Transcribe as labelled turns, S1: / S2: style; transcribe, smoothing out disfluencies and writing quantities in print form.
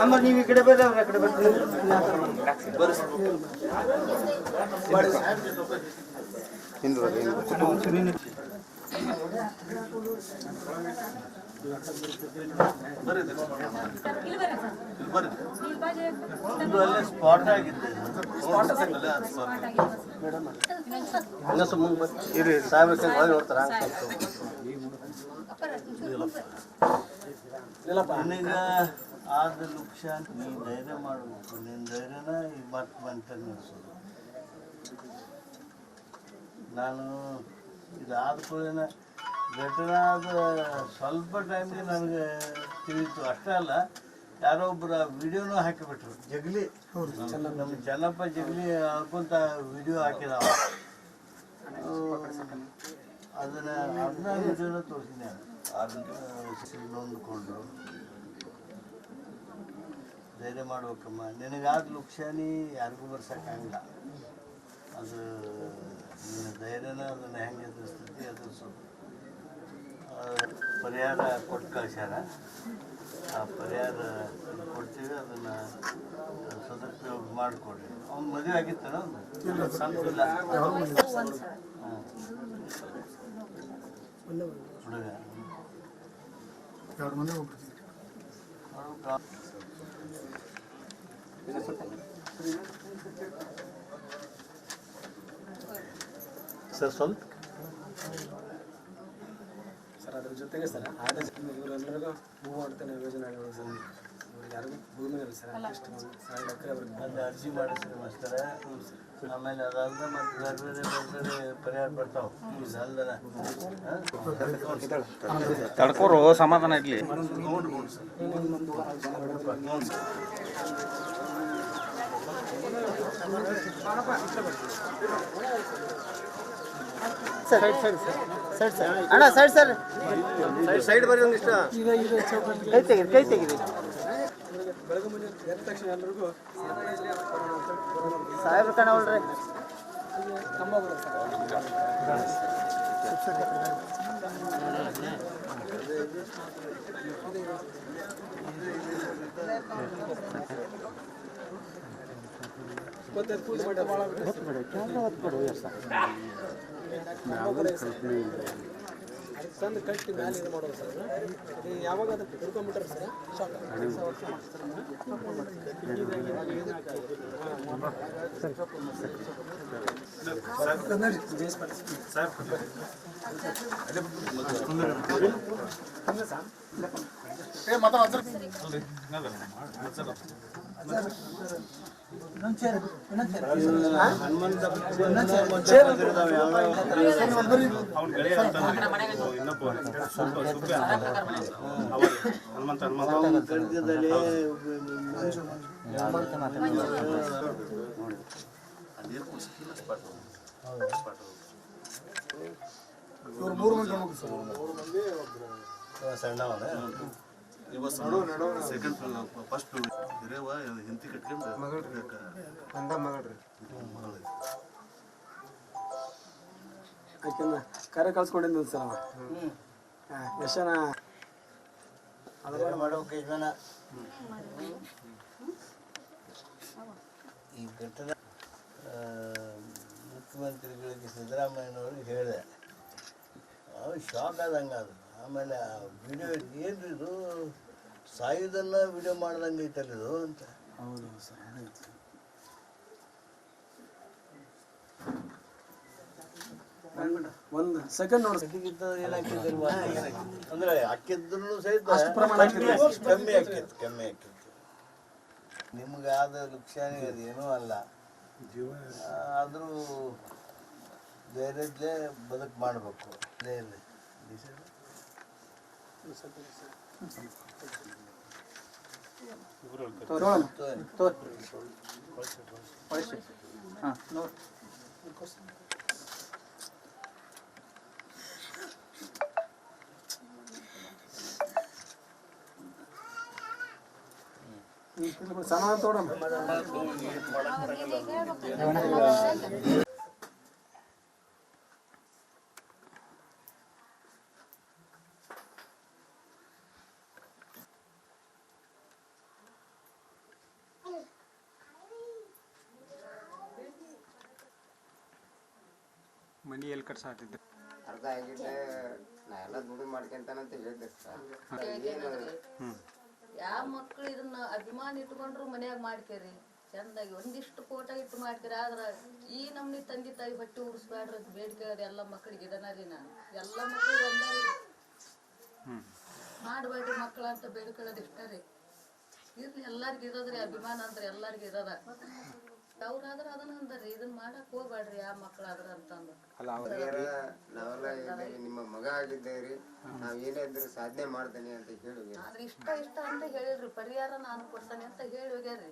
S1: ಅಮ್ಮ ನೀವು ಈ ಕಡೆ ಬರ್ರಿ, ಅವ್ರ ಆ ಕಡೆ ಬರ್ತೀವಿ. ಸ್ಪಾಟ್ ಆಗಿತ್ತು ನನಗ ಆದ ಲಕ್ಷ ನೀ ಧೈರ್ಯ ಮಾಡಬೇಕು. ನಿನ್ನ ಧೈರ್ಯನ ಈ ಮಾತು ಬಂತ ನಡೆಸೋದು. ನಾನು ಇದಾದ ಕೂಡಲಿನ ಘಟನೆ ಆದ ಸ್ವಲ್ಪ ಟೈಮ್ಗೆ ನನಗೆ ತಿಳಿತು. ಅಷ್ಟೇ ಅಲ್ಲ, ಯಾರೋ ಒಬ್ಬರ ವಿಡಿಯೋನೂ ಹಾಕಿಬಿಟ್ರು. ಜಗಲಿ ನಮ್ಮ ಚೆನ್ನಪ್ಪ ಜಗಲಿ ಹಾಕೊಂತ ವಿಡಿಯೋ ಹಾಕಿದ. ಅದನ್ನ ವಿಡಿಯೋನ ತೋರಿಸಿದೆ. ನೊಂದ್ಕೊಂಡ್ರು. ಧೈರ್ಯ ಮಾಡ್ಬೇಕಮ್ಮ, ನಿನಗಾದ ಲುಕ್ಷಾನಿ ಯಾರಿಗೂ ಬರ್ಸೋಕ್ಕಾಗಿಲ್ಲ. ಅದು ನಿನ್ನ ಧೈರ್ಯನ ಅದನ್ನು ಹೆಂಗೆ ಎದುರಿಸ್ತೈತಿ ಎದುರಿಸೋದು. ಪರಿಹಾರ ಕೊಟ್ಟು ಕಳ್ಸ್ಯಾರ. ಆ ಪರಿಹಾರ ಕೊಡ್ತೀವಿ, ಅದನ್ನು ಸದುಪಯೋಗ ಮಾಡಿಕೊಡ್ರಿ. ಅವ್ನು ಮದುವೆ ಆಗಿತ್ತಾನ? ಇಲ್ಲ ಹುಡುಗ ಸರ್ ಸ್ವಲ್ಪ
S2: ಸರ್ ಅದ್ರ ಜೊತೆಗೆ ಸರ್ ಇವರೆಲ್ಲರಿಗೂ ಮೂವ್ ಮಾಡ್ತಾನೆ ಯೋಜನೆಗಳು ಸರ್. ಇವ್ರಿಗೆ ಯಾರಿಗೂ ಭೂಮಿ ಇಲ್ಲ ಸರ್. ಅಷ್ಟು 1,000 ಎಕರೆ ಅವ್ರಿಗೆ
S1: ಅಲ್ಲಿ ಅರ್ಜಿ ಮಾಡಿಸ್ರಿ ಮಾಸ್ತರ. ಆಮೇಲೆ ಅದಾದ ಮತ್ತೆ ಬೇರೆ ಬೇರೆ ಪರಿಹಾರ ಬರ್ತಾವೆ.
S3: ತಡ್ಕೋರು ಸಮಾಧಾನ ಇರಲಿ.
S1: ಅಣ್ಣ ಸೈಡ್ ಸರ್,
S2: ಸೈಡ್ ಬರೀ ಒಂದಿಷ್ಟ
S1: ಕೈ ತೆಗೀರಿ, ಕೈ ತೆಗೀರಿ.
S2: ಬೆಳಗ್ಗೆ ಮುಂಜಾನೆ ಎದ್ದ ತಕ್ಷಣ ಎಲ್ಲರಿಗೂ
S1: ಸಾಹೇಬ್ರ ಕಾಣವಲ್ರಿ.
S2: ಕಂಬ ಬರುತ್ತೆ ತಂದು ಕಟ್ಟಿ ಮ್ಯಾಲೆ ಇದು ಮಾಡೋದು ಸರ್. ಅದು ಯಾವಾಗ ಅದಕ್ಕೆ ತಿರ್ಕೊಂಡ್ಬಿಟ್ರೆ ಸರ್ ಶಾಕ್
S4: ಸೆಕೆಂಡ್ ಫಸ್ಟ್ ಹಿರೇವ ಹಿಂತಿ ಕಟ್ಕೊಂಡು ಮಗಳ್ರಿ
S2: ಯಾಕೆಂದ್ರೆ ಕರೆ ಕಳ್ಸ್ಕೊಂಡಿದ್ದು ಸರ್ ಅವ ಯಶನ
S1: ಅದನ್ನು ಮಾಡೋಕೆ ಜನ ಈ ಘಟನೆ ಮುಖ್ಯಮಂತ್ರಿಗಳಿಗೆ ಸಿದ್ದರಾಮಯ್ಯನವ್ರಿಗೆ ಹೇಳಿದೆ. ಅವ್ರು ಶಾಕ್ ಆದಂಗೆ ಅದು. ಆಮೇಲೆ ವಿಡಿಯೋ ಏನ್ರಿ ಇದು, ಸಾಯುವುದನ್ನು ವಿಡಿಯೋ ಮಾಡ್ದಂಗೆ ಐತಲ್ಲ ಇದು ಅಂತ.
S2: ಹೌದು ಸರ್. ಒಂದು ಸೆಕೆಂಡ್ ನೋಡಿ
S1: ಏನು ಹಾಕಿದ್ದಿಲ್ವಾ ಅಂದ್ರೆ ಹಾಕಿದ್ರು ಸಹಿತ ಕಮ್ಮಿ ಆಕಿತ್ತು. ನಿಮ್ಗಾದ ಲುಕ್ಷಾನಿ ಅದೇನೂ ಅಲ್ಲ. ಆದರೂ ಧೈರ್ಯದಲ್ಲೇ ಬದುಕು ಮಾಡಬೇಕು.
S3: ಹಾಂ ನೋಡಿ
S2: ಸಮಾಧಾನ ತೋಡಮ್ಮ
S3: ಮನಿ ಎಲ್ಲಿ ಕಟ್ಸಾತಿದ್ದೆ
S5: ಅರ್ಧ ಆಗಿದ್ದೆ ನಾ ಎಲ್ಲ ದುಡ್ಡು ಮಾಡ್ಕೊಂತಾನಂತ ಹೇಳಿದ್ದೆ ಸರ್.
S6: ಯಾವ ಮಕ್ಳು ಇದನ್ನ ಅಭಿಮಾನ ಇಟ್ಕೊಂಡ್ರು ಮನ್ಯಾಗ ಮಾಡ್ಕೇರಿ ಚಂದಾಗಿ ಒಂದಿಷ್ಟು ಫೋಟೋ ಇಟ್ಟು ಮಾಡ್ಕೇರಿ. ಆದ್ರ ಈ ನಮ್ನಿ ತಂದೆ ತಾಯಿ ಬಟ್ಟೆ ಉಡಿಸ್ಬೇಡ್ರಿ ಅಂತ ಬೇಡ್ಕೊಳ್ಳೋದು ಎಲ್ಲ ಮಕ್ಳಿಗೆ ಇದನ್ನರಿ ನಾನು ಎಲ್ಲ ಮಕ್ಳಿಗೆ ಒಂದೇ ಮಾಡ್ಬೇಡ್ರಿ ಮಕ್ಳು ಅಂತ ಬೇಡ್ಕೊಳ್ಳೋದು ಇಷ್ಟ ರೀ. ಇರ್ಲಿ ಎಲ್ಲಾರ್ಗು ಇರೋದ್ರಿ ಅಭಿಮಾನ ಅಂದ್ರೆ ಎಲ್ಲಾರ್ಗು ಇರೋದ. ಅವ್ರಾದ್ರ ಅದನ್ನ ಅಂದ್ರಿ ಇದನ್ನ ಮಾಡಕ್ ಹೋಗ್ಬೇಡ್ರಿ ಯಾವ ಮಕ್ಳಾದ್ರ ಅಂತಂದು.
S5: ನಾವೆಲ್ಲ ಇದ್ದೀವಿ, ನಿಮ್ಮ ಮಗ ಆಗಿದ್ದೇವ್ರಿ, ನಾವ್ ಏನೇ ಇದ್ರು ಸಾಧನೆ ಮಾಡ್ತೇನೆ ಅಂತ ಹೇಳಿ
S6: ಆದ್ರೆ ಇಷ್ಟ ಅಂತ ಹೇಳಿಲ್ರಿ, ಪರಿಹಾರ ನಾನು ಕೊಡ್ತಾನೆ ಅಂತ ಹೇಳಿ ಹೋಗ್ಯಾರ್ರಿ.